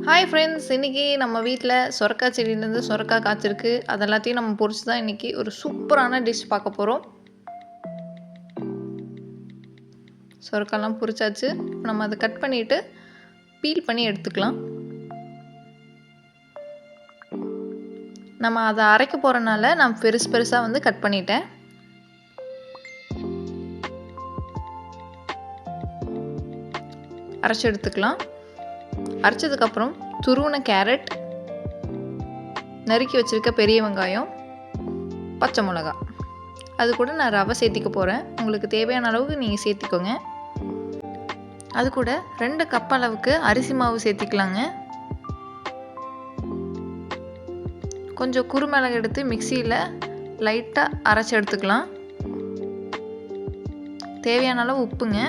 Hi friends! இன்னைக்கு நம்ம வீட்ல சொரக்கா செடியிலேருந்து சொரக்கா காய்ச்சிருக்கு. அது எல்லாத்தையும் நம்ம பொரிச்சு தான் இன்னைக்கு ஒரு சூப்பரான டிஷ் பார்க்க போறோம். சொரக்காலாம் பொரிச்சாச்சு. இப்போ நம்ம அத கட் பண்ணிட்டு பீல் பண்ணி எடுத்துக்கலாம். நம்ம அத அரைக்க போறனால நான் பெருசு பெருசா வந்து கட் பண்ணிட்டேன். அரைச்சு எடுத்துக்கலாம். அரைச்சதுக்கப்புறம் துருவின கேரட், நறுக்கி வச்சிருக்க பெரிய வெங்காயம், பச்சை மிளகா, அது கூட நான் ரவை சேர்த்திக்க போகிறேன். உங்களுக்கு தேவையான அளவுக்கு நீங்கள் சேர்த்திக்கோங்க. அது கூட 2 கப் அளவுக்கு அரிசி மாவு சேர்த்திக்கலாங்க. கொஞ்சம் குறுமிளகு எடுத்து மிக்சியில் லைட்டாக அரைச்சி எடுத்துக்கலாம். தேவையான அளவு உப்புங்க,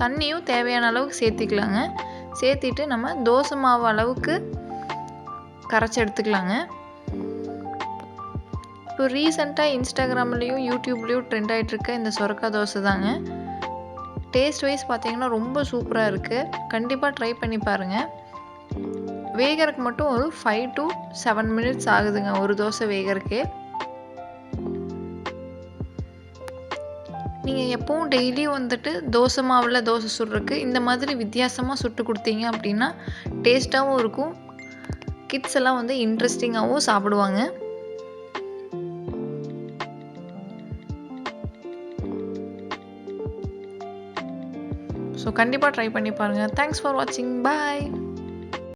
தண்ணியும் தேவையான அளவுக்கு சேர்த்திக்கலாங்க. சேர்த்திட்டு நம்ம தோசை மாவு அளவுக்கு கரைச்சி எடுத்துக்கலாங்க. இப்போ ரீசெண்டாக இன்ஸ்டாகிராம்லேயும் யூடியூப்லேயும் ட்ரெண்ட் ஆகிட்டுருக்க இந்த சொரக்கா தோசை தாங்க. டேஸ்ட் வைஸ் பார்த்தீங்கன்னா ரொம்ப சூப்பராக இருக்குது. கண்டிப்பாக ட்ரை பண்ணி பாருங்கள். வேகறதுக்கு மட்டும் ஒரு 5 to 7 மினிட்ஸ் ஆகுதுங்க ஒரு தோசை வேகறதுக்கே. நீங்கள் எப்பவும் டெய்லியும் வந்துட்டு தோசை மாவில் தோசை சுடுறதுக்கு இந்த மாதிரி வித்தியாசமாக சுட்டு கொடுத்தீங்க அப்படின்னா டேஸ்ட்டாகவும் இருக்கும். கிட்ஸ் எல்லாம் வந்து இன்ட்ரெஸ்டிங்காகவும் சாப்பிடுவாங்க. ஸோ கண்டிப்பாக ட்ரை பண்ணி பாருங்கள். தேங்க்ஸ் ஃபார் வாட்சிங். பாய்.